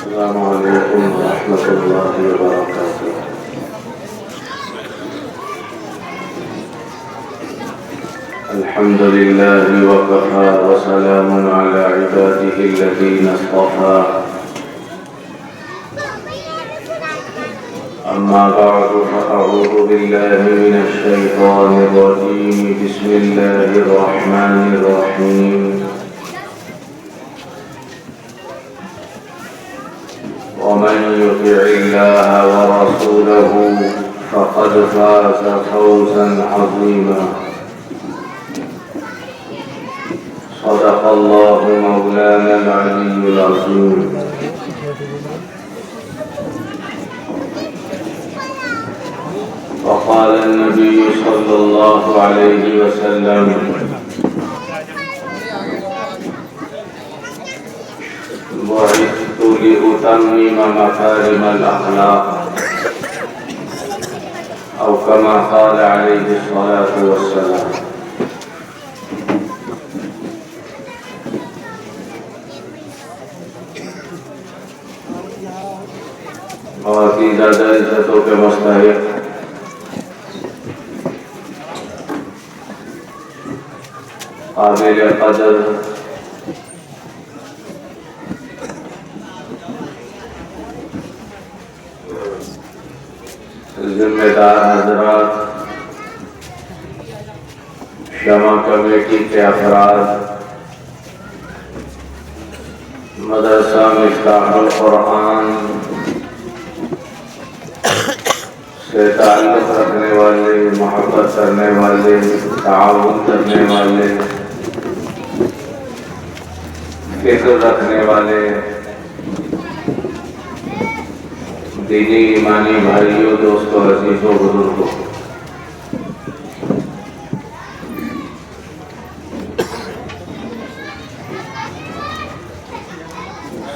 السلام عليكم ورحمة الله وبركاته. الحمد لله وكفى وسلام على عباده الذين اصطفى. أما بعد فأعوذ بالله من الشيطان الرجيم. بسم الله الرحمن الرحيم. ومن يطع الله ورسوله فقد فاز فوزا عظيما. صدق الله مولانا العلي العظيم. وقال النبي صلى الله عليه وسلم: بعثت لأتمم مكارم الأخلاق، أو كما قال عليه الصلاة والسلام. بہت ہی زیادہ عزتوں کے مستحق قابل قدر ذمہ دار حضرات، شمع کمیٹی کے افراد، مدرسہ مفتاح القرآن سے تعلق رکھنے والے، محبت کرنے والے، تعاون کرنے والے، فکر رکھنے والے دینی ایمانی بھائیوں، دوستوں، عزیزوں، بزرگوں،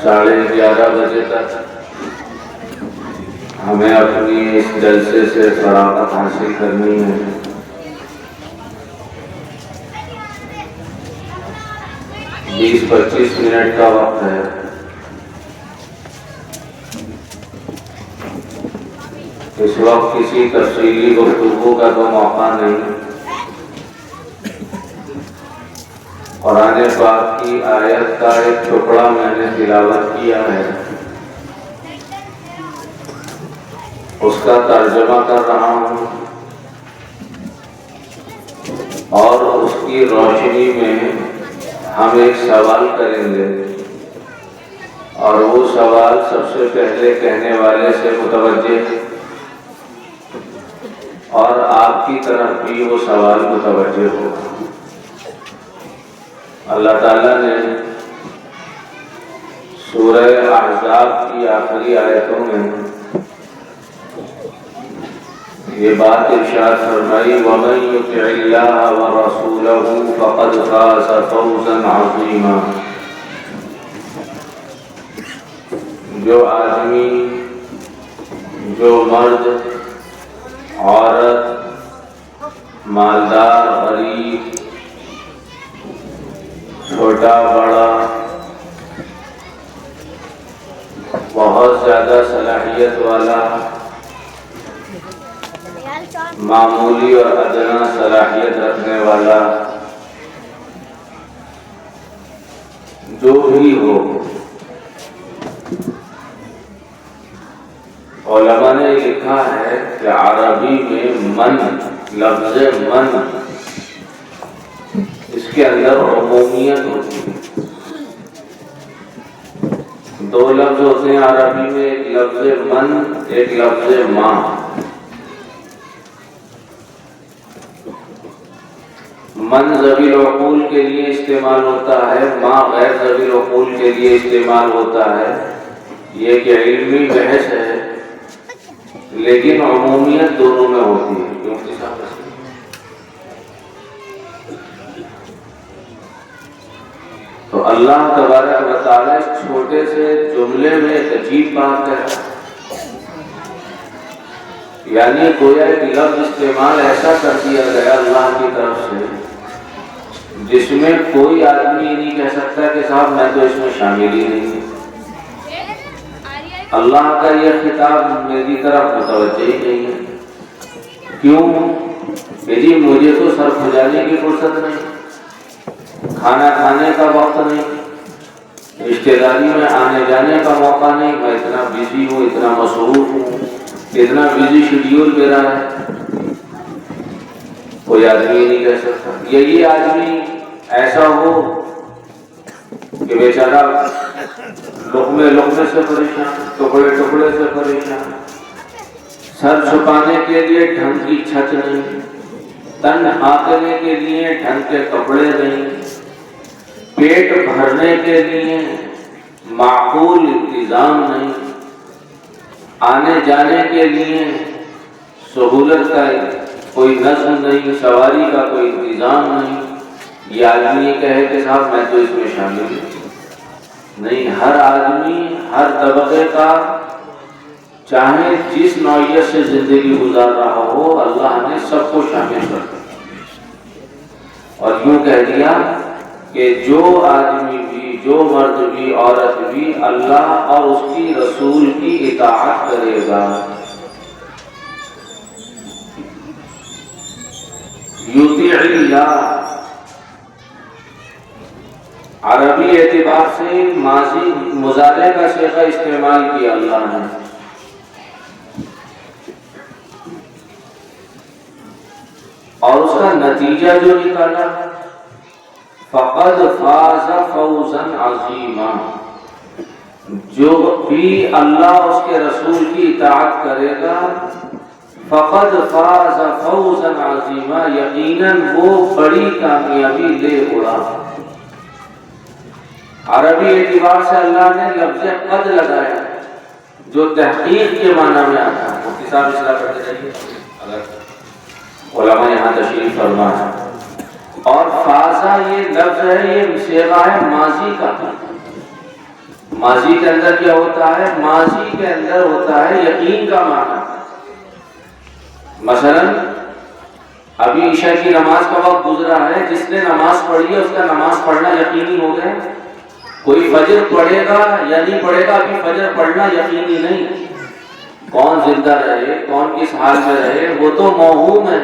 11:30 بجے تک ہمیں اپنی اس جلسے سے فراغت حاصل کرنی ہے. 20-25 منٹ کا وقت ہے. اس وقت کسی تفصیلی گفتگو کا تو موقع نہیں. قرآن پاک کی آیت کا ایک ٹکڑا میں نے تلاوت کیا ہے، اس کا ترجمہ کر رہا ہوں، اور اس کی روشنی میں ہم ایک سوال کریں گے، اور وہ سوال سب سے پہلے کہنے والے سے متوجہ اور آپ کی طرف بھی وہ سوال متوجہ ہوگا. اللہ تعالیٰ نے سورہ احزاب کی آخری آیتوں میں یہ بات ارشاد فرمائی: وَمَن يُطِعِ اللَّهَ وَرَسُولَهُ فَقَدْ فَازَ فَوْزًا عَظِيمًا. جو آدمی، جو مرد، عورت، مالدار، غریب، چھوٹا بڑا، بہت زیادہ صلاحیت والا، معمولی اور ادنا صلاحیت رکھنے والا، جو بھی ہو، علماء نے لکھا ہے کہ عربی میں من، لفظ من، اس کے اندر عمومیت ہوتی ہے. 2 لفظ ہوتے ہیں عربی میں، ایک لفظ من، ایک لفظ ماں. من ذوی العقول کے لیے استعمال ہوتا ہے، ماں غیر ذوی العقول کے لیے استعمال ہوتا ہے. یہ کہ علمی بحث ہے، لیکن عمومیت دونوں میں ہوتی ہے. تو اللہ تبارک و تعالیٰ اس چھوٹے سے جملے میں ایک عجیب بات ہے، یعنی گویا ایک لفظ استعمال ایسا کر دیا گیا اللہ کی طرف سے جس میں کوئی آدمی نہیں کہہ سکتا کہ صاحب میں تو اس میں شامل ہی نہیں ہوں. اللہ کا یہ خطاب میری طرف متوجہ ہی نہیں ہے۔ کیوں کہ جی مجھے تو سر کھجانے کی فرصت نہیں، کھانا کھانے کا وقت نہیں، رشتہ داری میں آنے جانے کا موقع نہیں، میں اتنا بزی ہوں، اتنا مصروف ہوں، اتنا بزی شیڈیول میرا ہے۔ کوئی آدمی نہیں کہہ سکتا۔ یہی آدمی ایسا ہو کہ بیچارہ لقمے لقمے سے پریشان، ٹکڑے ٹکڑے سے پریشان، سر چھپانے کے لیے ڈھنگ کی چھت نہیں، تن ہانکنے کے لیے ڈھنگ کے کپڑے نہیں، پیٹ بھرنے کے لیے معقول انتظام نہیں، آنے جانے کے لیے سہولت کا کوئی نظم نہیں، سواری کا کوئی انتظام نہیں۔ یہ آدمی یہ کہے کہ صاحب میں تو اس میں شامل نہیں۔ ہر آدمی ہر طبقے کا چاہے جس نوعیت سے زندگی گزار رہا ہو، اللہ نے سب کو شامل کر دیا اور یوں کہہ دیا کہ جو آدمی بھی، جو مرد بھی، عورت بھی اللہ اور اس کی رسول کی اطاعت کرے گا، یطیع اللہ، عربی اعتبار سے ماضی مضارع کا صیغہ استعمال کیا اللہ نے، اور اس کا نتیجہ جو نکالا فقد فاز فوزا عظیما، جو بھی اللہ اس کے رسول کی اطاعت کرے گا فقد فاز فوزا عظیما، یقیناً وہ بڑی کامیابی لے اڑا۔ عربی اعتبار سے اللہ نے لفظ قد لگایا جو تحقیق کے معنی میں آتا ہے۔ مفتی صاحب اصلاح کرتے رہیے اگر علماء یہاں تشریف فرما ہے۔ اور فازا یہ لفظ ہے، یہ صیغہ ہے ماضی کا۔ ماضی کے اندر کیا ہوتا ہے؟ ماضی کے اندر ہوتا ہے یقین کا معنی۔ مثلا ابھی عشاء کی نماز کا وقت گزرا ہے، جس نے نماز پڑھی ہے اس کا نماز پڑھنا یقینی ہو گیا۔ کوئی فجر پڑھے گا یا نہیں پڑھے گا، ابھی فجر پڑھنا یقینی نہیں۔ کون زندہ رہے، کون کس حال میں رہے وہ تو موہوم ہے،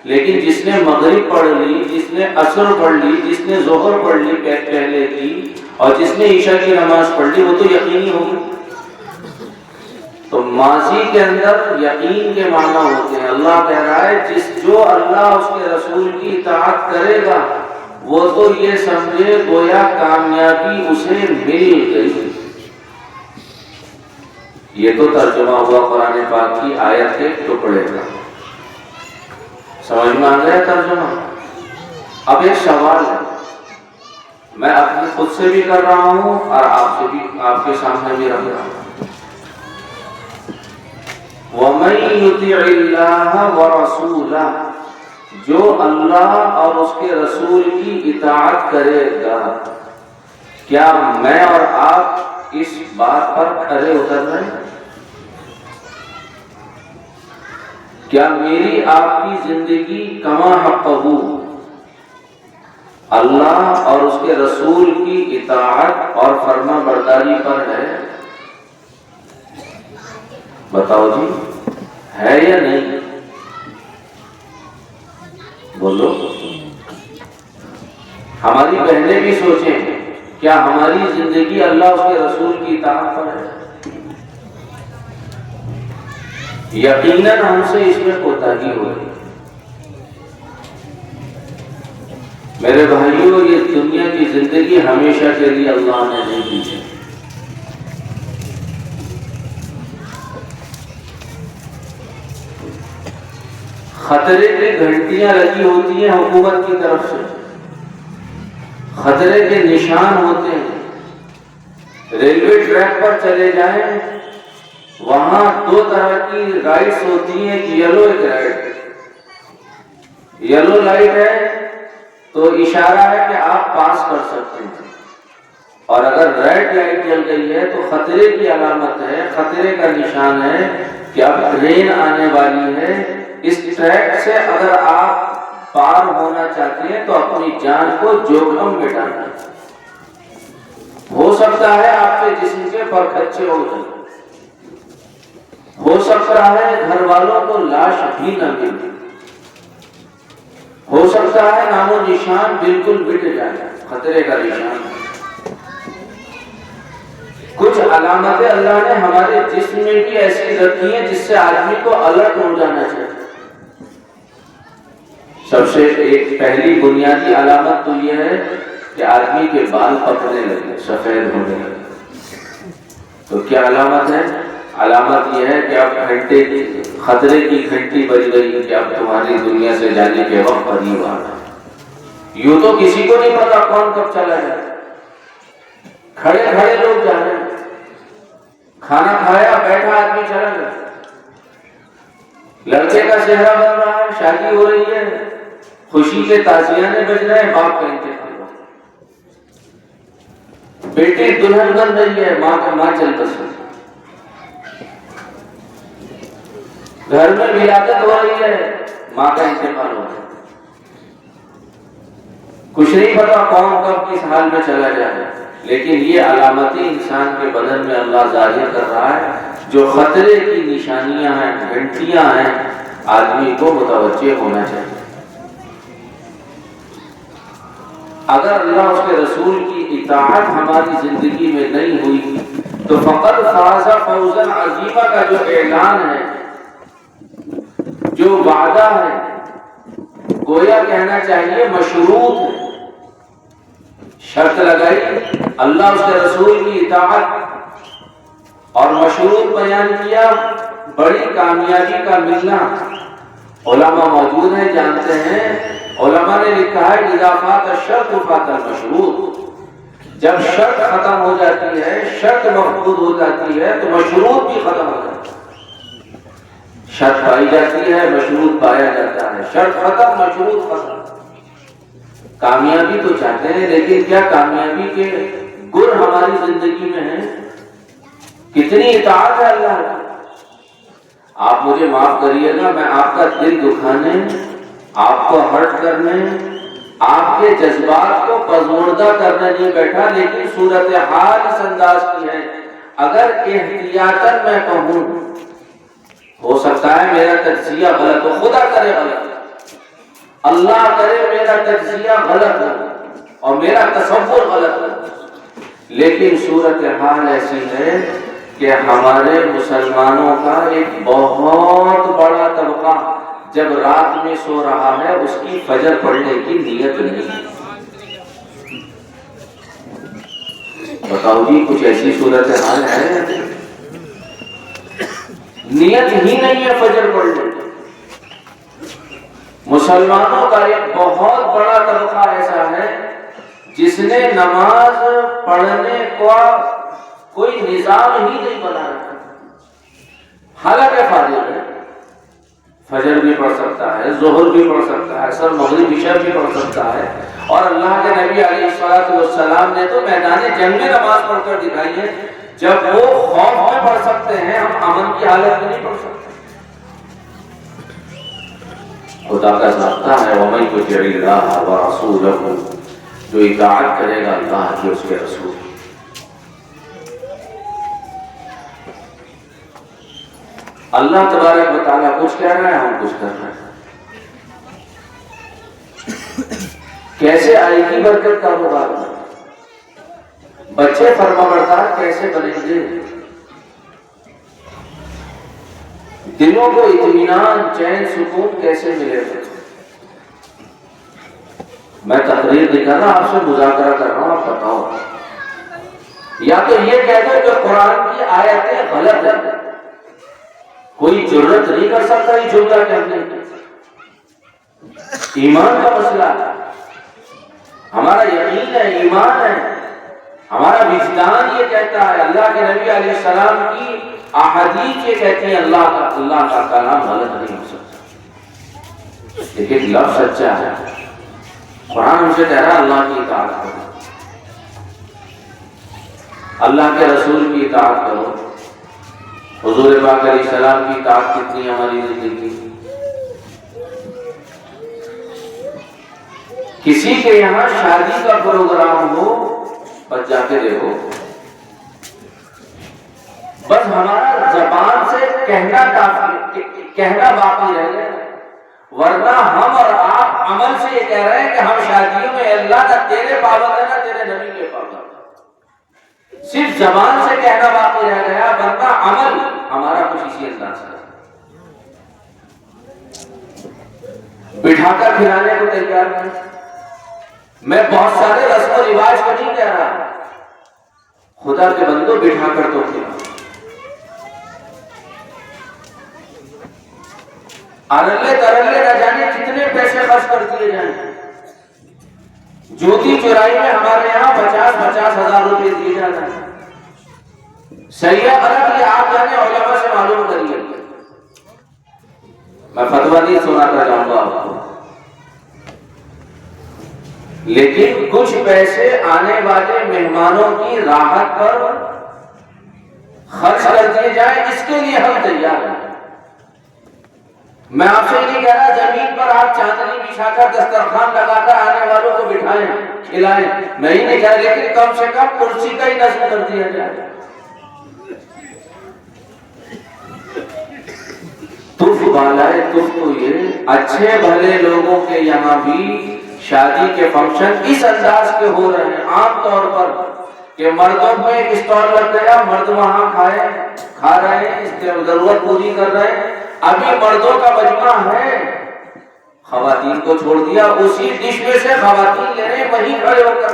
لیکن جس نے مغرب پڑھ لی، جس نے عصر پڑھ لی، جس نے ظہر پڑھ لی پہلے کی، اور جس نے عشاء کی نماز پڑھ لی، وہ تو یقینی ہوگی۔ تو ماضی کے اندر یقین کے معنی ہوتے ہیں۔ اللہ کہہ رہا ہے جو اللہ اس کے رسول کی اطاعت کرے گا وہ تو یہ سمجھے گویا کامیابی اسے مل گئی۔ یہ تو ترجمہ ہوا قرآن پاک کی آیت کے ٹکڑے کا۔ سمجھ میں آ گیا ترجمہ؟ اب ایک سوال ہے، میں اپنی خود سے بھی کر رہا ہوں اور آپ سے بھی، آپ کے سامنے بھی رکھ رہا ہوں۔ وَمَن يُطِعِ اللَّهَ وَرَسُولَهُ، جو اللہ اور اس کے رسول کی اطاعت کرے گا، کیا میں اور آپ اس بات پر کھرے اتر رہے ہیں؟ کیا میری آپ کی زندگی کما حقہ اللہ اور اس کے رسول کی اطاعت اور فرما برداری پر ہے؟ بتاؤ جی، ہے یا نہیں؟ بولو۔ ہماری بہنیں بھی سوچیں، کیا ہماری زندگی اللہ اس کے رسول کی اطاعت پر ہے؟ یقیناً ہم سے اس میں کوتاہی ہو رہی ہے۔ میرے بھائیوں، یہ دنیا کی زندگی ہمیشہ کے لیے اللہ نے نہیں دی ہے۔ خطرے کی گھنٹیاں لگی ہوتی ہیں حکومت کی طرف سے، خطرے کے نشان ہوتے ہیں۔ ریلوے ٹریک پر چلے جائیں، وہاں دو طرح کی رائٹس ہوتی ہیں، ایک یلو ایک ریڈ۔ یلو لائٹ ہے تو اشارہ ہے کہ آپ پاس کر سکتے ہیں، اور اگر ریڈ لائٹ جل گئی ہے تو خطرے کی علامت ہے، خطرے کا نشان ہے کہ اب ٹرین آنے والی ہے۔ اس ٹریک سے اگر آپ پار ہونا چاہتے ہیں تو اپنی جان کو جوخم میں ڈالیں۔ ہو سکتا ہے آپ کے جسم کے پرخچے ہو جائیں، ہو سکتا ہے گھر والوں کو لاش بھی نہ ملے، ہو سکتا ہے نام و نشان بالکل مٹ جائے، خطرے کا نشان۔ کچھ علامتیں اللہ نے ہمارے جسم میں بھی ایسی رکھی ہیں جس سے آدمی کو الرٹ ہو جانا چاہیے۔ سب سے ایک پہلی بنیادی علامت تو یہ ہے کہ آدمی کے بال پکنے لگے، سفید ہونے لگے۔ تو کیا علامت ہے؟ علامت یہ ہے کہ اب گھنٹے کی خطرے کی گھنٹی بج گئی کہ اب تمہاری دنیا سے جانے کے وقت قریب آ رہا ہے۔ یوں تو کسی کو نہیں پتا کون کب چلا جائے، کھڑے کھڑے لوگ جا رہے ہیں، کھانا کھایا بیٹھا آدمی چلا گیا، لڑکے کا چہرہ بن رہا ہے، شادی ہو رہی ہے، خوشی کے تازیانے بج رہے ہیں، باپ کا انتقال ہوا، بیٹی دلہن بن رہی ہے، ماں چل بس، گھر میں ولادت ہو رہی ہے، ماں کا انتقال ہو رہا ہے۔ کچھ نہیں پتا کون کب کس حال میں چلا جائے، لیکن یہ علامتیں انسان کے بدن میں اللہ ظاہر کر رہا ہے، جو خطرے کی نشانیاں ہیں، گھنٹیاں ہیں، آدمی کو متوجہ ہونا چاہیے۔ اگر اللہ اس کے رسول کی اطاعت ہماری زندگی میں نہیں ہوئی تو فقط فاز فوزا عظیمہ کا جو اعلان ہے، جو وعدہ ہے، گویا کہنا چاہیے مشروط ہے، شرط لگائی اللہ اس کے رسول کی اطاعت اور مشروط بیان کیا، بڑی کامیابی کا ملنا۔ علماء موجود ہیں، جانتے ہیں، علماء نے لکھا ہے اذا فات الشرط فات المشروط، جب شرط ختم ہو جاتی ہے، شرط مفقود ہو جاتی ہے تو مشروط بھی ختم ہو جاتا ہے۔ شرط پائی جاتی ہے، مشروط پایا جاتا ہے، شرط ختم، مشروط ختم۔ کامیابی تو چاہتے ہیں، لیکن کیا کامیابی کے گر ہماری زندگی میں ہیں؟ کتنی اطاعت ہے اللہ کی؟ آپ مجھے معاف کریے گا، میں آپ کا دل دکھانے، آپ کو ہرٹ کرنے، آپ کے جذبات کو پزوردہ کرنے نہیں بیٹھا، لیکن صورتحال اس انداز کی ہے۔ اگر احتیاطاً میں کہوں، ہو سکتا ہے میرا تجزیہ غلط ہو، خدا کرے غلط، اللہ کرے میرا تجزیہ غلط ہو اور میرا تصور غلط ہو، لیکن صورتحال ایسی ہے کہ ہمارے مسلمانوں کا ایک بہت بڑا طبقہ جب رات میں سو رہا ہے، اس کی فجر پڑھنے کی نیت نہیں ہے۔ بتاؤ جی، کچھ ایسی صورتحال ہے؟ نیت ہی نہیں ہے فجر پڑھنے کی۔ مسلمانوں کا ایک بہت بڑا طبقہ ایسا ہے جس نے نماز پڑھنے کا کوئی نظام ہی نہیں بنا رکھا، حالانکہ فارغ ہے، فجر بھی پڑھ سکتا ہے، ظہر بھی پڑھ سکتا ہے، عصر مغرب عشاء بھی پڑھ سکتا ہے، اور اللہ کے نبی علیہ الصلوۃ والسلام نے تو میدان جنگ میں نماز پڑھ کر دکھائی ہے۔ جب وہ خوف میں پڑھ سکتے ہیں، ہم امن کی حالت میں نہیں پڑھ سکتے۔ خدا کا ضابطہ ہے وَمَن يُطِعِ اللَّهَ وَرَسُولَهُ، جو اطاعت کرے گا اللہ کی، اس کے رسول۔ اللہ تبارک و تعالیٰ کچھ کہہ رہا ہے، ہم کچھ کر رہے ہیں۔ کیسے آئے گی برکت کاروبار میں؟ بچے فرمانبردار کیسے بنیں گے؟ دلوں کو اطمینان، چین، سکون کیسے ملے گا؟ میں تقریر نہیں کر رہا، آپ سے مذاکرہ کر رہا ہوں، آپ بتاؤ۔ یا تو یہ کہہ دو کہ قرآن کی آیتیں غلط ہیں، کوئی جرت نہیں کر سکتا یہ جملہ کہنے کی۔ ایمان کا مسئلہ ہے، ہمارا یقین ہے، ایمان ہے، ہمارا وجدان یہ کہتا ہے، اللہ کے نبی علیہ السلام کی احادیث یہ کہتی ہیں اللہ کا کلام غلط نہیں ہو سکتا، لیکن لفظ سچا ہے۔ قرآن ہم سے کہہ رہا ہے اللہ کی اطاعت کرو، اللہ کے رسول کی اطاعت کرو۔ حضور پاک علیہ السلام کی اطاعت کتنی ہماری زندگی؟ کسی کے یہاں شادی کا پروگرام ہو، بس جا کے دیکھو، بس ہمارا زبان سے کہنا باقی رہ گیا، ورنہ ہم اور آپ عمل سے یہ کہہ رہے ہیں کہ ہم شادیوں میں اللہ نہ تیرے پابند ہے نہ تیرے نبی کے پابند ہے، صرف زبان سے کہنا باقی رہ گیا، ورنہ عمل ہمارا کچھ اسی انداز سے۔ بٹھا کر کھلانے کو تیار نہیں، میں بہت سارے رسم و رواج کو نہیں کہہ رہا، خدا کے بندو بٹھا کر تو کھلا، ارلے ترلے نہ جانے کتنے پیسے خرچ کر دیے جائیں، جوتی چورائی میں ہمارے یہاں 50,000 روپے دیے جاتے ہیں، صحیح ہے غلط یہ آپ جانے علماء سے معلوم کریے، میں فتویٰ نہیں سناتا جاؤں گا آپ کو، لیکن کچھ پیسے آنے والے مہمانوں کی راحت پر خرچ کر دیے جائیں، اس کے لیے ہم تیار ہیں۔ میں آپ سے نہیں کہہ رہا زمین پر آپ چاندنی بچھا کر دسترخوان لگا کر آنے والوں کو بٹھائیں کھلائیں، میں ہی نہیں کہہ رہا، لیکن کم سے کم کرسی کا ہی نصب کر دیا جائے۔ تف بالائے تف تو یہ اچھے بھلے لوگوں کے یہاں بھی شادی کے فنکشن اس انداز کے ہو رہے ہیں عام طور پر کہ مردوں میں ایک اسٹال لگ گیا، مرد وہاں کھا رہے ہیں، اس کی ضرورت پوری کر رہے ہیں، ابھی مردوں کا مجمع ہے، خواتین کو چھوڑ دیا، اسی ڈش میں سے خواتین لے رہے ہیں، وہیں کھڑے ہو کر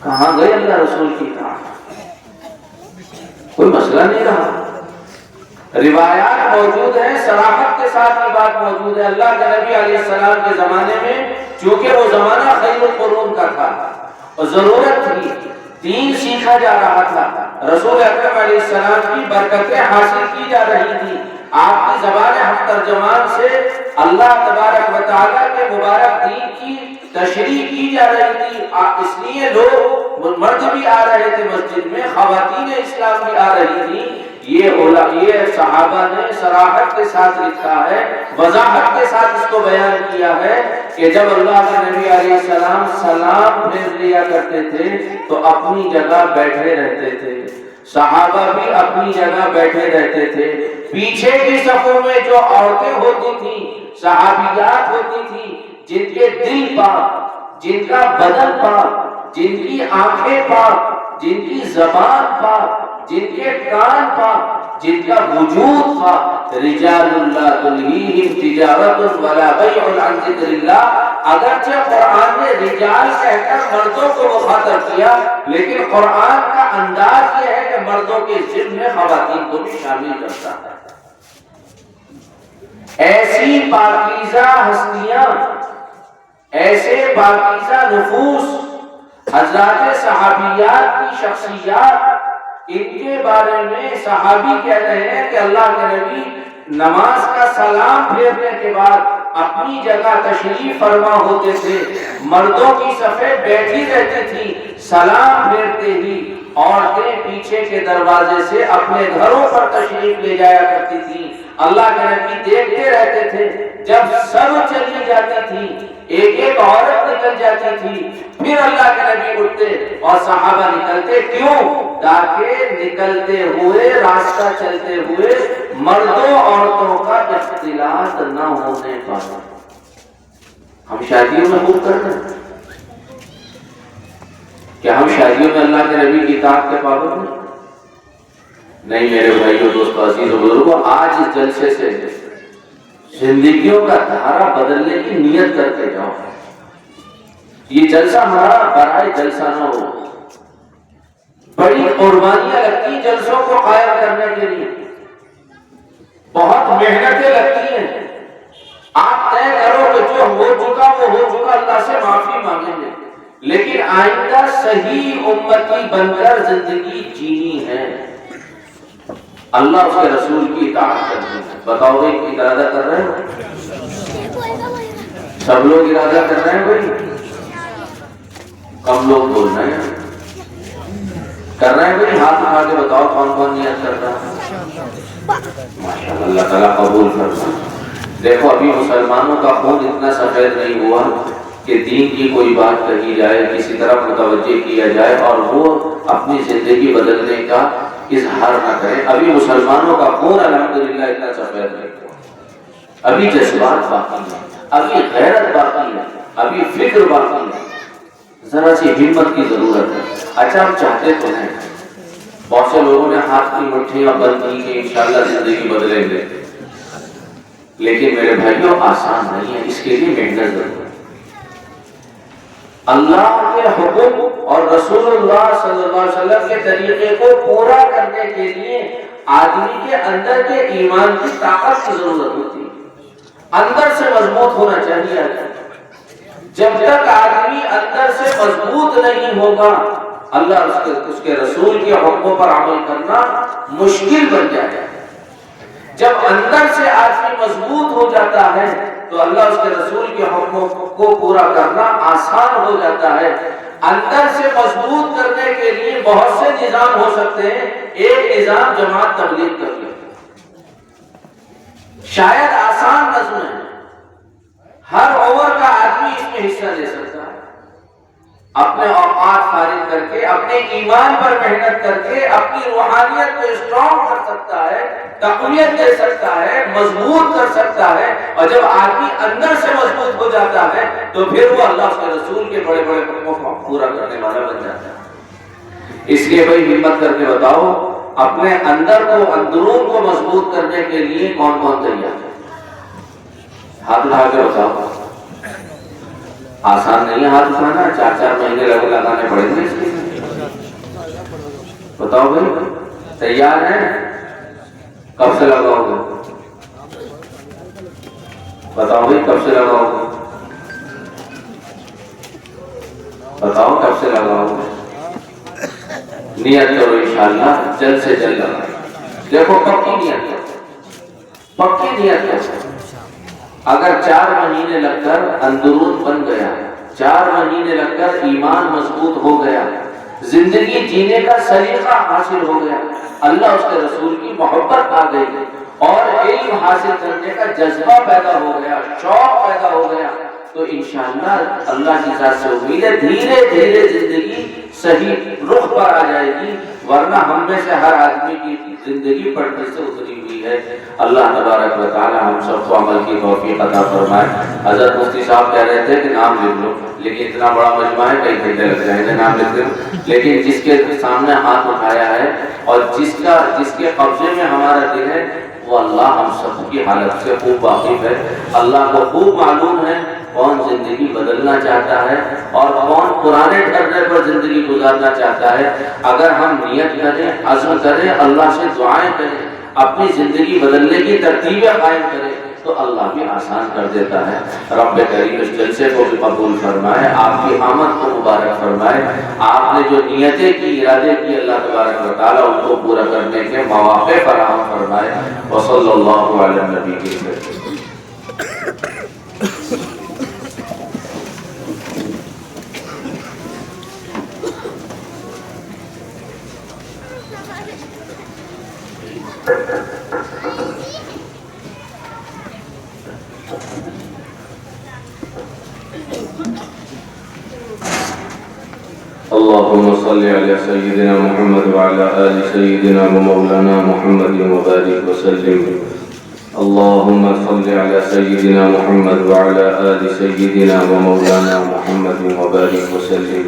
کہاں گئے اللہ رسول کی اطاعت؟ کوئی مسئلہ نہیں رہا، روایات موجود ہیں، صراحت کے ساتھ یہ بات موجود ہے۔ اللہ کے نبی علیہ السلام کے زمانے میں چونکہ وہ زمانہ خیر القرون کا تھا اور ضرورت تھی، دین سیکھا جا رہا تھا، رسول اکرم علیہ السلام کی برکتیں حاصل کی جا رہی تھی، آپ کی زبان حق ترجمان سے اللہ تبارک و تعالیٰ کے مبارک دین کی تشریح کی جا رہی تھی، اس لیے لوگ مرد بھی آ رہے تھے مسجد میں، خواتین اسلام بھی آ رہی تھی۔ یہ صحابہ نے صراحت کے ساتھ لکھا ہے، وضاحت کے ساتھ اس کو بیان کیا ہے کہ جب اللہ کے نبی علیہ السلام سلام پھیر لیا کرتے تھے تو اپنی جگہ بیٹھے رہتے تھے، صحابہ بھی اپنی جگہ بیٹھے رہتے تھے، پیچھے کی صفوں میں جو عورتیں ہوتی تھیں، صحابیات ہوتی تھیں، جن کے دل پاک، جن کا بدن پاک، جن کی آنکھیں پاک، جن کی زبان پاک، جن کے کان پاک، جن کا وجود پاک، رجال لا تلہیہم تجارت ولا بیع عن ذکر اللہ، اگرچہ قرآن نے رجال کہہ کر مردوں کو مخاطب کیا، لیکن قرآن کا انداز یہ ہے کہ مردوں کے ضمن میں خواتین کو بھی شامل کرتا ہے۔ ایسی پاکیزہ ہستیاں، ایسے پاکیزہ نفوس، حضرات صحابیات کی شخصیات، ان کے بارے میں صحابی کہہ رہے ہیں کہ اللہ کے نبی نماز کا سلام پھیرنے کے بعد اپنی جگہ تشریف فرما ہوتے تھے، مردوں کی صفیں بیٹھی رہتی تھی، سلام پھیرتے ہی عورتیں پیچھے کے دروازے سے اپنے گھروں پر تشریف لے جایا کرتی تھی، اللہ کے نبی دیکھتے رہتے تھے، جب سب چلی جاتی تھی، ایک ایک عورت نکل جاتی تھی، پھر اللہ کے نبی اٹھتے اور صحابہ نکلتے، کیوں؟ تاکہ نکلتے ہوئے، راستہ چلتے ہوئے مردوں عورتوں کا اختلاط نہ ہونے پائے۔ ہم شادیوں میں خوب کرتے ہیں، کیا ہم شادیوں میں اللہ کے نبی کی اطاعت کے پابند ہیں؟ نہیں میرے بھائیو، دوستو، عزیز و بزرگوں، آج اس جلسے سے زندگیوں کا دھارا بدلنے کی نیت کر کے جاؤ۔ یہ جلسہ ہمارا برائے جلسہ نہ ہو، بڑی قربانیاں لگتی جلسوں کو قائم کرنے کے لیے، بہت محنتیں لگتی ہیں، آپ طے کرو کہ جو ہو چکا وہ ہو چکا، اللہ سے معافی مانگیں گے، لیکن آئندہ صحیح امتی بن کر زندگی جینی ہے، اللہ اس کے رسول کی اطاعت کرنی ہے۔ بتاؤ بھائی ارادہ کر رہے ہو؟ سب لوگ ارادہ کر رہے ہیں بھائی؟ کم لوگ بول رہے ہیں، کر رہے ہیں بھائی؟ ہاتھ اٹھا کے بتاؤ کون کون نیت کر رہا ہے؟ ماشاءاللہ، اللہ تعالیٰ قبول کرنا۔ دیکھو ابھی مسلمانوں کا خون اتنا سفید نہیں ہوا کہ کہ دین کی کوئی بات کہی جائے، کسی طرف متوجہ کیا جائے اور وہ اپنی زندگی بدلنے کا اظہار نہ کرے۔ ابھی مسلمانوں کا خون الحمدللہ اتنا سفید نہیں ہوا، ابھی جذبات باقی ہیں، ابھی غیرت باقی ہے، ابھی فکر باقی ہے، ذرا سی ہمت کی ضرورت ہے۔ اچھا ہم چاہتے تو ہیں، بہت سے لوگوں نے ہاتھ کی مٹھیاں بند کی کہ انشاءاللہ زندگی بدلیں گے، لیکن میرے بھائیوں آسان نہیں ہے، اس کے لیے محنت ضرورت ہے۔ اللہ کے حکم اور رسول اللہ صلی اللہ علیہ وسلم کے طریقے کو پورا کرنے کے لیے آدمی کے اندر کے ایمان کی طاقت کی ضرورت ہوتی ہے، اندر سے مضبوط ہونا چاہیے۔ جب تک آدمی اندر سے مضبوط نہیں ہوگا، اللہ اس کے رسول کے حکموں پر عمل کرنا مشکل بن جائے گا۔ جب اندر سے آدمی مضبوط ہو جاتا ہے تو اللہ اس کے رسول کے حکموں کو پورا کرنا آسان ہو جاتا ہے۔ اندر سے مضبوط کرنے کے لیے بہت سے نظام ہو سکتے ہیں، ایک نظام جماعت تبلیغ کر لے، شاید آسان نظم ہے، ہر عمر کا آدمی اس میں حصہ لے سکتا ہے، اپنے اوقات فارغ کر کے، اپنے ایمان پر محنت کر کے اپنی روحانیت کو اسٹرانگ کر سکتا ہے، تقویت دے سکتا ہے، مضبوط کر سکتا ہے۔ اور جب آدمی اندر سے مضبوط ہو جاتا ہے تو پھر وہ اللہ کے رسول کے بڑے بڑے حکموں کو پورا کرنے والا بن جاتا ہے۔ اس لیے بھائی ہمت کر کے بتاؤ، اپنے اندر کو، اندرون کو مضبوط کرنے کے لیے کون کون تیار ہے؟ ہاتھ اٹھا کے بتاؤ۔ آسان نہیں ہے ہاتھ اٹھانا، 4 مہینے لگانے پڑیں گے اس کے لیے۔ بتاؤ بھائی تیار ہیں؟ کب سے لگاؤ گے؟ بتاؤ بھائی کب سے لگاؤ گے؟ بتاؤ کب سے لگاؤ گے؟ نیت کرو انشاءاللہ جلد سے جلد لگاؤ۔ دیکھو پکی نیت کرو، پکی نیت کرو۔ اگر 4 مہینے لگ کر اندرون بن گیا، 4 مہینے لگ کر ایمان مضبوط ہو گیا، زندگی جینے کا سلیقہ حاصل ہو گیا، اللہ اس کے رسول کی محبت آ گئی اور علم حاصل کرنے کا جذبہ پیدا ہو گیا، شوق پیدا ہو گیا، تو انشاءاللہ اللہ کی ذات سے امید ہے دھیرے دھیرے زندگی صحیح رخ پر آ جائے گی۔ ورنہ ہم میں سے ہر آدمی کی زندگی پڑھنے سے اتری ہوئی ہے۔ اللہ تبارک و تعالی ہم سب کو عمل کی توفیق عطا فرمائے۔ حضرت مفتی صاحب کہہ رہے تھے کہ نام لکھ لو، لیکن اتنا بڑا مجمع ہے کئی گھنٹے لگ جائیں گے، نام لکھ لو۔ لیکن جس کے سامنے ہاتھ اٹھایا ہے اور جس کے قبضے میں ہمارا دل ہے، وہ اللہ ہم سب کی حالت سے خوب واقف ہے۔ اللہ کو خوب معلوم ہے کون زندگی بدلنا چاہتا ہے اور کون پرانے ڈھرنے پر زندگی گزارنا چاہتا ہے۔ اگر ہم نیت کریں، عزم کریں، اللہ سے دعائیں کریں، اپنی زندگی بدلنے کی ترتیبیں قائم کریں تو اللہ بھی آسان کر دیتا ہے۔ رب کریم اس جلسے کو بھی قبول فرمائے، آپ کی آمد کو مبارک فرمائے۔ آپ نے جو نیتیں کی، ارادے کی، اللہ تبارک و تعالیٰ ان کو پورا کرنے کے مواقع فراہم فرمائے۔ وصلی اللہ علی النبی کی کریم۔ اللهم صل على سيدنا محمد وعلى آل سيدنا ومولانا محمد وبارك وسلم۔ اللهم صل على سيدنا محمد وعلى آل سيدنا ومولانا محمد وبارك وسلم۔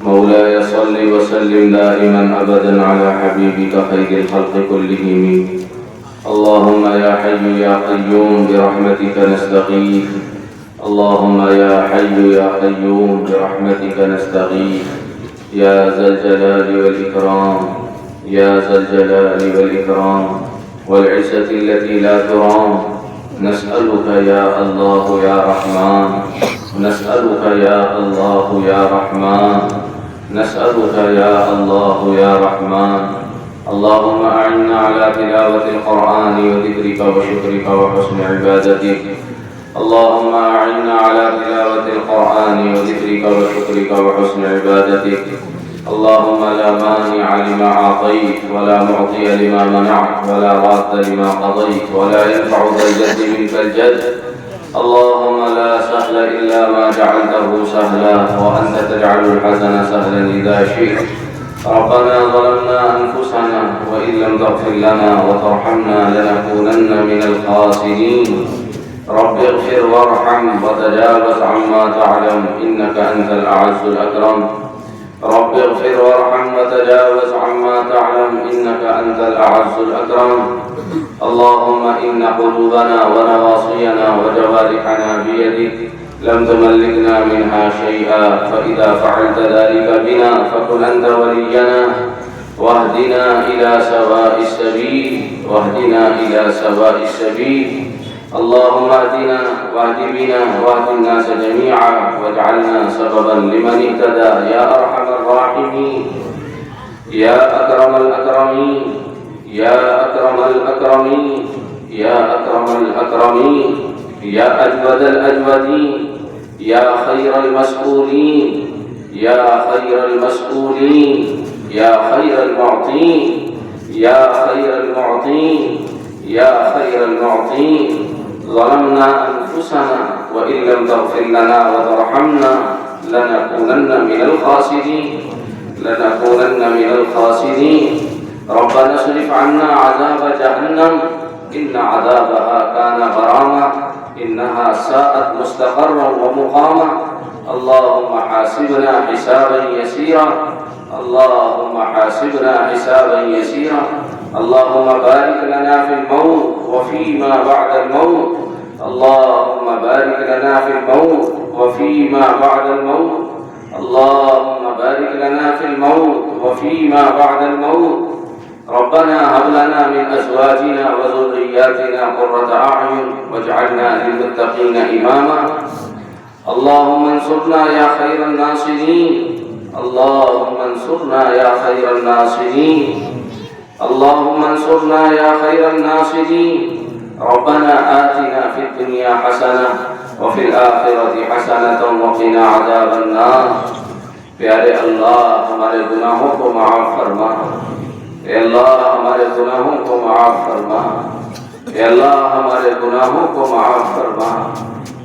مولاي صل وسلم دائما أبدا على حبيبك خير الخلق كلهم۔ اللهم يا حي يا قيوم برحمتك نستغيث، اللهم يا حي يا قيوم برحمتك نستغيث، يا ذا الجلال والإكرام، يا ذا الجلال والإكرام والعزة التي لا ترام، نسألك يا الله يا رحمن، نسألك يا الله يا رحمن، نسألك يا الله يا رحمن۔ اللهم أعنا على تلاوة القرآن وذكرك وشكرك وحسن عبادتك، اللهم أعنا على تلاوة القرآن وذكرك وشكرك وحسن عبادتك، اللهم لا مانع لما أعطيت ولا معطي لما منعت ولا راد لما قضيت ولا ينفع ذا الجد منك الجد، اللهم لا سهل إلا ما جعلته سهلا وأنت تجعل الحزن سهلا إذا شئت. ربنا ظلمنا أنفسنا وإن لم تغفر لنا وترحمنا لنكونن من الخاسرين. رب اغفر وارحم وتجاوز عما تعلم إنك أنت الأعز الأكرم. رب اغفر وارحم وتجاوز عما تعلم إنك أنت الأعز الأكرم. اللهم إن قلوبنا ونواصينا وجوارحنا بيدك لم تملكنا منها شيئا، فإذا فعلت ذلك بنا فكن أنت ولينا واهدنا إلى سواء السبيل واهدنا إلى سواء السبيل. اللهم اهدنا واهد بنا واهد الناس جميعا واجعلنا سببا لمن اهتدى يا أرحم الراحمين يا أكرم الأكرمين يا أكرم الأكرمين يا أكرم الأكرمين يا أجود الأجودين يا خير المسؤولين يا خير المسؤولين يا خير المعطين يا خير المعطين يا خير المعطين. ظلمنا أنفسنا وإن لم تغفر لنا وترحمنا لنكونن من الخاسرين لنكونن من الخاسرين. ربنا اصرف عنا عذاب جهنم إن عذابها كان غراما إنها ساءت مستقرا ومقاما. اللهم حاسبنا حسابا يسيرا اللهم حاسبنا حسابا يسيرا. اللهم بارك لنا في الموت وفيما بعد الموت. اللهم بارك لنا في الموت وفيما بعد الموت. اللهم بارك لنا في الموت وفيما بعد الموت. ربنا هب لنا من أزواجنا وذرياتنا قرة أعين واجعلنا للمتقين إماما. اللهم انصرنا يا خير الناصرين اللهم انصرنا يا خير الناصرين اللهم انصرنا يا خير الناصرين. ربنا آتنا في الدنيا حسنة وفي الآخرة حسنة وقنا عذاب النار. پیارے اللہ ہمارے گناہوں کو معاف فرما. اے اللہ ہمارے گناہوں کو معاف فرما. اے اللہ ہمارے گناہوں کو معاف فرما.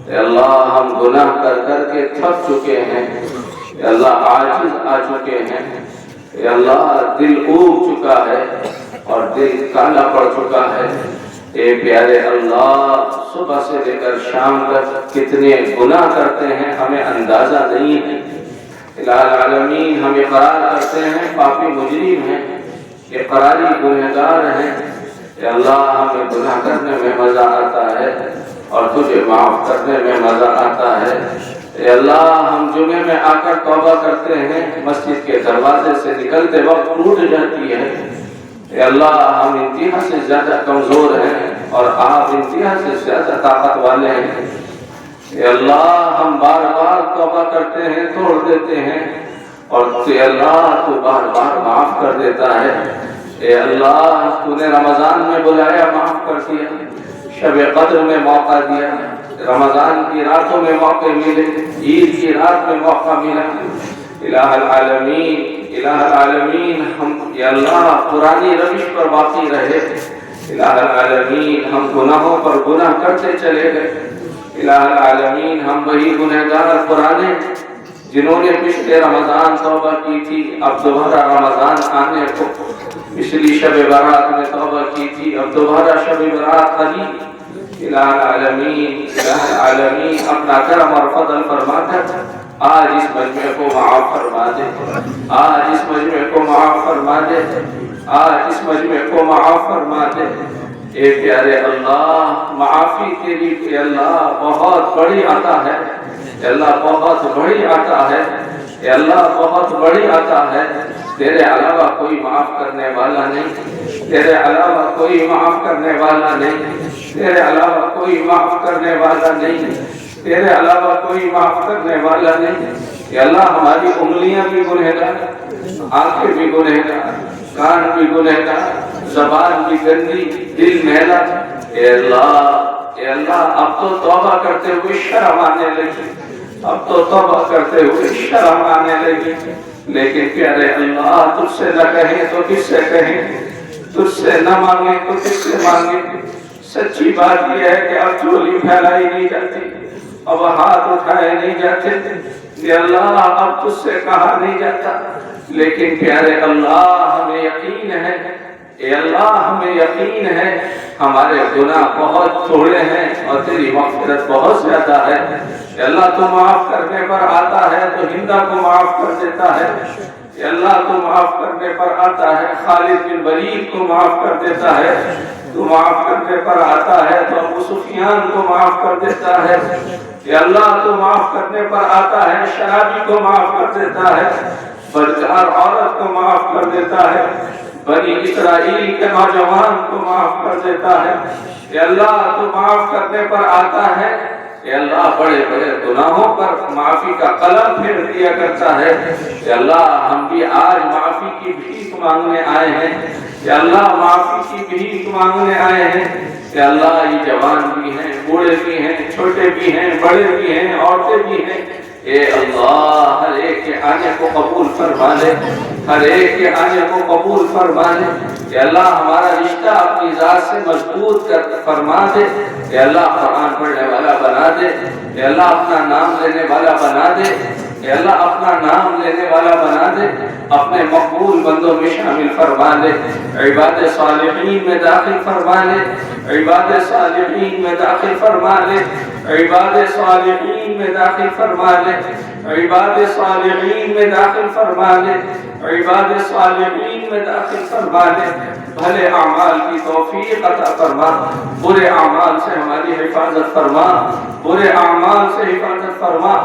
اے اللہ ہم گناہ کر کر کے تھک چکے ہیں. اے اللہ عاجز آ چکے ہیں. اے اللہ دل اوب چکا ہے اور دل کالا پڑ چکا ہے. اے پیارے اللہ صبح سے لے کر شام تک کتنے گناہ کرتے ہیں ہمیں اندازہ نہیں ہے. الہ العالمین ہم اقرار کرتے ہیں پاپی مجرم ہیں اقراری گنہگار ہیں. اے اللہ ہمیں گناہ کرنے میں مزہ آتا ہے اور تجھے معاف کرنے میں مزہ آتا ہے. اے اللہ ہم جمعے میں آ کر توبہ کرتے ہیں مسجد کے دروازے سے نکلتے وقت ٹوٹ جاتی ہے. اے اللہ ہم انتہا سے زیادہ کمزور ہیں اور آپ انتہا سے زیادہ طاقت والے ہیں. اے اللہ ہم بار بار توبہ کرتے ہیں توڑ دیتے ہیں اور اے اللہ تو بار بار معاف کر دیتا ہے. اے اللہ تو نے رمضان میں بلایا معاف کر دیا. شب قدر میں موقع دیا. رمضان کی راتوں میں موقع ملے. عید کی رات میں موقع ملا. الہ العالمین الہ العالمین ہم یا اللہ پرانی روش پر باقی رہے. الہ العالمین ہم گناہوں پر گناہ کرتے چلے گئے. الہ العالمین ہم وہی گنہگار پرانے جنہوں نے پچھلے رمضان توبہ کی تھی اب دوبارہ رمضان آنے کو پچھلی شب برات میں توبہ کی تھی اب دوبارہ شب برات قریب. الہ العالمین اپنا کرم اور فضل فرما کر آج اس مجمع کو معاف فرما دے. آج اس مجمع کو معاف فرما دے. آج اس مجمع کو معاف فرما دے. اے پیارے اللہ معافی تیری اے اللہ بہت بڑی عطا ہے. اے اللہ بہت بڑی عطا ہے. اے اللہ بہت بڑی عطا ہے. تیرے علاوہ کوئی معاف کرنے والا نہیں. تیرے علاوہ کوئی معاف کرنے والا نہیں. تیرے علاوہ کوئی معاف کرنے والا نہیں. تیرے علاوہ کوئی معاف کرنے والا نہیں. اے اللہ ہماری انگلیاں بھی گنہگار آنکھیں بھی گنہگار کان بھی گنہگار زبان بھی گندی دل میلا. اے اللہ اب تو توبہ کرتے ہوئے شرم آنے لگی. اب تو توبہ کرتے ہوئے شرم آنے لگی. لیکن پیارے اللہ تجھ سے نہ کہیں تو کس سے کہیں. تجھ سے نہ مانگیں تو کس سے مانگیں. سچی بات یہ ہے کہ اب چولی پھیلائی نہیں جاتی، اب ہاتھ اٹھائے نہیں جاتے، کہ اللہ اب تجھ سے کہا نہیں جاتا، لیکن پیارے اللہ ہمیں یقین ہے، اے اللہ ہمیں یقین ہے ہمارے گناہ بہت تھوڑے ہیں اور تیری مغفرت بہت زیادہ ہے۔ اے اللہ تو معاف کرنے پر آتا ہے تو ہندا کو معاف کر دیتا ہے، اے اللہ تو معاف کرنے پر آتا ہے خالد بن ولید کو معاف کر دیتا ہے، تو معاف کرنے پر آتا ہے تو ابو سفیان کو معاف کر دیتا ہے، اے اللہ تو معاف کرنے پر آتا ہے شرابی کو معاف کر دیتا ہے، بدکار عورت کو معاف کر دیتا ہے، بنی اسرائیل کے نوجوان کو معاف کر دیتا ہے، اے اللہ تو معاف کرنے پر آتا ہے، اے اللہ بڑے بڑے گناہوں پر معافی کا قلم پھیر دیا کرتا ہے، اے اللہ ہم بھی آج معافی کی بھیک مانگنے آئے ہیں، اے اللہ معافی کی بھیک مانگنے آئے ہیں، اے اللہ یہ جوان بھی ہیں، بوڑھے بھی ہیں، چھوٹے بھی ہیں، بڑے بھی ہیں، عورتیں بھی ہیں، اے اللہ ہر ایک کے آنے کو قبول فرما لے، ہر ایک کے آنے کو قبول فرما لے، اے اللہ ہمارا رشتہ اپنی ذات سے مضبوط کر فرما دے، اے اللہ قرآن پڑھنے والا بنا دے، اے اللہ اپنا نام لینے والا بنا دے، اے اللہ اپنا نام لینے والا بنا دے، اپنے مقبول بندوں میں شامل فرما لے، عباد صالحین میں داخل فرما لے، عباد صالحین میں داخل فرما لے، عباد صالحین میں داخل فرما لے، عباد صالحین میں داخل فرما لے، عباد صالحین میں داخل فرما لے، بھلے اعمال کی توفیق عطا فرما، برے اعمال سے ہماری حفاظت فرما، برے اعمال سے حفاظت فرما،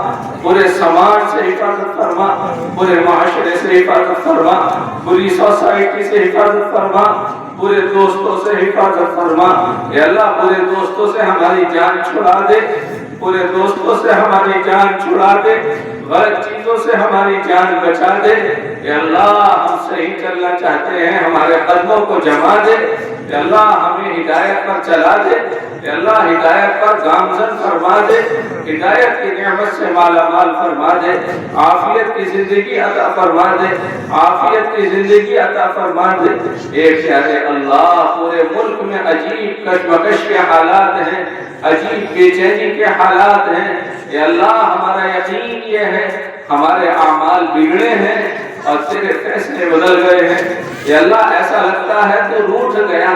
برے سماج سے حفاظت فرما، برے معاشرے سے حفاظت فرما، بری سوسائٹی سے حفاظت فرما، برے دوستوں سے حفاظت فرما، اے اللہ برے دوستوں سے ہماری جان چھڑا دے، برے دوستوں سے ہماری جان چھڑا دے، غلط چیزوں سے ہماری جان بچا دے، اے اللہ ہم صحیح چلنا چاہتے ہیں ہمارے قدموں کو جما دے، اے اللہ ہمیں ہدایت پر چلا دے، اے اللہ ہدایت پر گامزن فرما دے، ہدایت کی نعمت سے مالا مال فرما دے، عافیت کی زندگی عطا فرما دے، عافیت کی زندگی عطا فرما دے، اے پیارے اللہ پورے ملک میں عجیب کشمکش کے حالات ہیں، عجیب بے چینی کے حالات ہیں، اے اللہ ہمارا یقین یہ ہے ہمارے اعمال بگڑے ہیں اور تیرے فیصلے بدل گئے ہیں، اے اللہ ایسا لگتا ہے تو روٹھ گیا،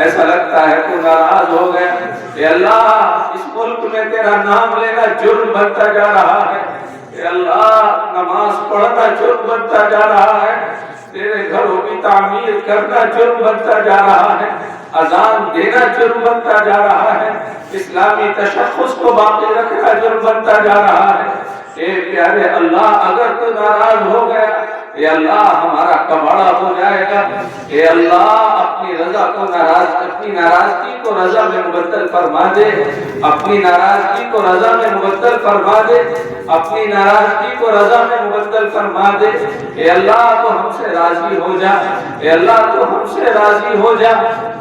ایسا لگتا ہے تو ناراض ہو گیا، اے اللہ اس ملک میں تیرا نام لینا جرم بنتا جا رہا ہے، اے اللہ نماز پڑھنا جرم بنتا جا رہا ہے، تیرے گھروں کی تعمیر کرنا جرم بنتا جا رہا ہے، اذان دینا جرم بنتا جا رہا ہے، اسلامی تشخص کو باقی رکھنا جرم بنتا جا رہا ہے، اے پیارے اللہ اگر تو ناراض ہو گیا، اے اللہ ہمارا کباڑا ہو جائے گا، اے اللہ اپنی رضا کو اپنی ناراضگی کو رضا میں مبدل فرما دے، اپنی ناراضگی کو رضا میں مبدل فرما دے، اپنی ناراضگی کو رضا میں مبدل فرما دے، اے اللہ تو ہم سے راضی ہو جا، اے اللہ تو ہم سے راضی ہو جا،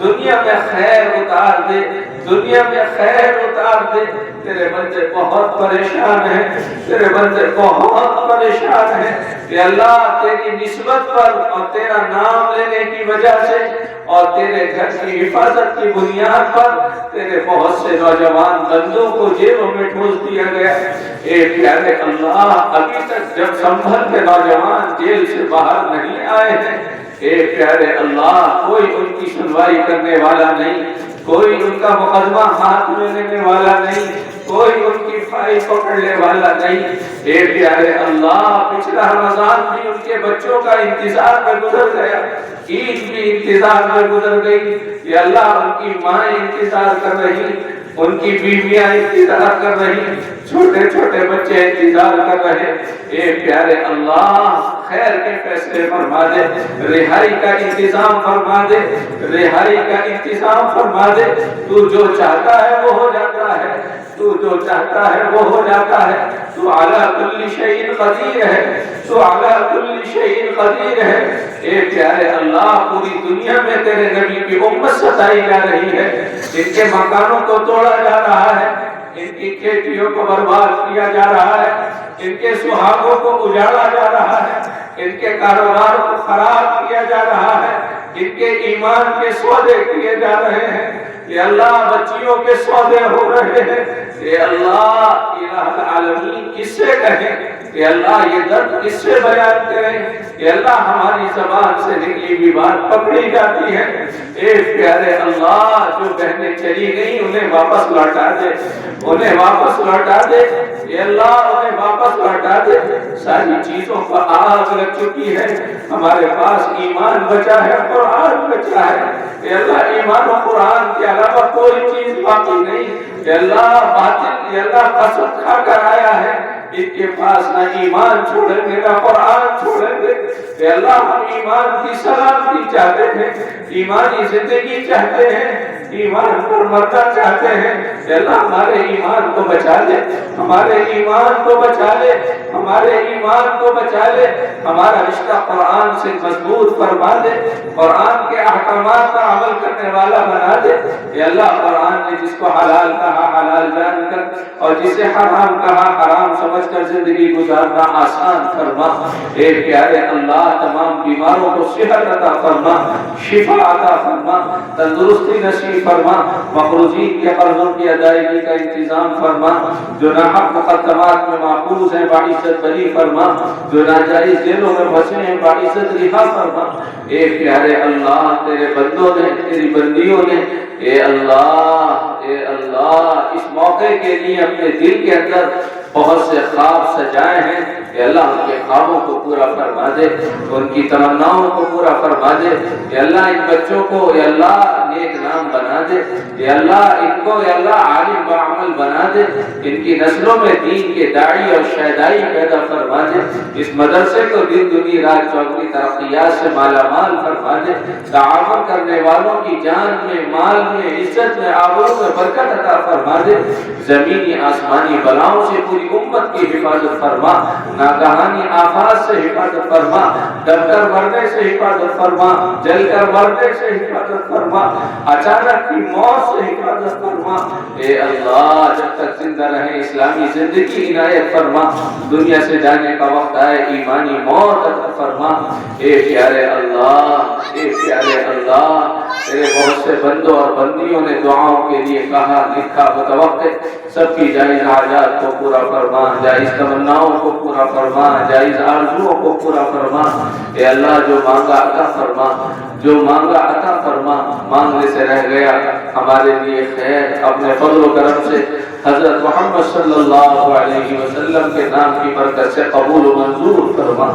دنیا میں خیر اتار دے، دنیا میں خیر اتار دے، تیرے بندے بہت پریشان ہیں، تیرے بندے بہت پریشان ہیں، اے اللہ تیری نسبت پر اور تیرا نام لینے کی وجہ سے اور تیرے گھر کی حفاظت کی بنیاد پر تیرے بہت سے نوجوان بندوں کو جیلوں میں ٹھوس دیا گیا، اے پیارے اللہ ابھی تک جب سنبھل کے نوجوان جیل سے باہر نہیں آئے ہیں، اے پیارے اللہ کوئی ان کی سنوائی کرنے والا نہیں، کوئی ان کا مقدمہ ہاتھ میں لینے والا نہیں، کوئی ان کی فائل پکڑنے والا نہیں، اے پیارے اللہ پچھلا رمضان بھی ان کے بچوں کا انتظار میں گزر گیا، عید بھی انتظار میں گزر گئی، یا اللہ ان کی ماں انتظار کر رہی، ان کی بیویاں انتظار کر رہی، چھوٹے چھوٹے بچے انتظار کر رہے، اے پیارے اللہ خیر کے فیصلے فرما دے، رہائی کا انتظام فرما دے، رہائی کا انتظام فرما دے، تو جو چاہتا ہے وہ ہو جاتا ہے، تو جو چاہتا ہے وہ ہو جاتا ہے، تو علی کل شیء قدیر ہے، تو علی کل شیء قدیر ہے، اے پیارے اللہ پوری دنیا میں تیرے نبی کی امت ستائی جا رہی ہے، ان کے مکانوں کو توڑا جا رہا ہے، ان کی کھیتیوں کو برباد کیا جا رہا ہے، ان کے سہاگوں کو اجاڑا جا رہا ہے، ان کے کاروبار کو خراب کیا جا رہا ہے، ان کے ایمان کے سودے کیے جا رہے ہیں، اے اللہ بچیوں کے سودے ہو رہے ہیں، اے اللہ الہ العالمین کس سے کہیں، اے اللہ یہ درد کس سے بیان کریں، اے اللہ ہماری زبان سے نکلی ہوئی بات پکڑی جاتی ہے، اے پیارے اللہ جو بہنیں چلی گئی انہیں واپس لوٹا دے، انہیں واپس لوٹا دے، اے اللہ انہیں واپس لوٹا دے، ساری چیزوں پر آگ لگ چکی ہے، ہمارے پاس ایمان بچا ہے، قرآن بچا ہے، اے اللہ ایمان و قرآن کے علاوہ کوئی چیز باقی نہیں، اے اللہ باطل اے اللہ قسم کھا کر آیا ہے، ان کے پاس نہ ایمان چھوڑیں گے نہ قرآن چھوڑیں گے، اے اللہ ہم ایمان کی سلامتی چاہتے ہیں، ایمانی زندگی چاہتے ہیں، ایمان پر مرنا چاہتے ہیں، اے اللہ ہمارے ایمان کو بچا لے، ہمارے ایمان کو بچا لے، ہمارے ایمان کو بچا لے، ہمارا رشتہ قرآن سے مضبوط فرما دے، قرآن کے احکامات پر عمل کرنے والا بنا دے، اے اللہ قرآن نے جس کو حلال کہا حلال جان کر اور جسے حرام کہا حرام سمجھ کر زندگی گزارنا آسان فرما، اے پیارے اللہ تمام بیماروں کو صحت عطا فرما، شفا عطا فرما، تندرستی نصیب فرما، مقروضین کے قرضوں کی ادائیگی کا انتظام فرما، جو ناحق مقدمات میں محفوظ ہیں باعزت بری فرما، جو ناجائز جیلوں میں پھنسے ہیں باعزت رہا فرما، اے پیارے اللہ تیرے بندوں نے تیری بندیوں نے اے اللہ اس موقع کے لیے اپنے دل کے اندر بہت سے خواب سجائے ہیں، اے اللہ ان کے خوابوں کو پورا فرما دے، ان کی تمناؤں کو پورا فرما دے، اے اللہ ان بچوں کو اے اللہ نیک نام بنا دے، اے اللہ ان کو اے اللہ عالم بعمل بنا دے، ان کی نسلوں میں دین کے داعی اور شہدائی پیدا فرما دے، اس مدرسے کو دن دنی رات چوگنی ترقیات سے مالا مال فرما دے، تعاون کرنے والوں کی جان میں مال میں عزت میں آبرو میں برکت عطا فرما دے، زمینی آسمانی بلاؤں سے پوری امت کی حفاظت فرما، ناگہانی آفات سے حفاظت فرما، دب کر مرنے سے حفاظت فرما، جل کر مرنے سے حفاظت فرما، اچانک کی موت سے حفاظت فرما، اے اللہ جب تک زندہ رہے اسلامی زندگی عنایت فرما، دنیا سے جانے کا وقت آئے ایمانی موت عطا فرما، اے پیارے اللہ اے پیارے اللہ تیرے بہت سے بندوں اور بندیوں نے دعاؤں کے لیے کہا لکھا متوقع، سب کی جائز حاجات کو پورا فرما، جائز تمناؤں کو پورا فرما، جائز آرزوؤں کو پورا فرما، اے اللہ جو مانگا عطا فرما، جو مانگا عطا فرما، مانگنے سے رہ گیا ہمارے لیے خیر اپنے فضل و کرم سے حضرت محمد صلی اللہ علیہ وسلم کے نام کی برکت سے قبول و منظور فرما،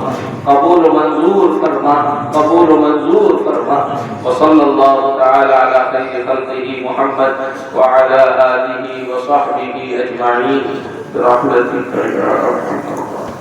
قبول و منظور فرما، قبول و منظور فرما، وصلی اللہ تعالی علی خیر خلقہ محمد وعلی آلہ وصحبہ اجمعین برحمتک یا ارحم الراحمین۔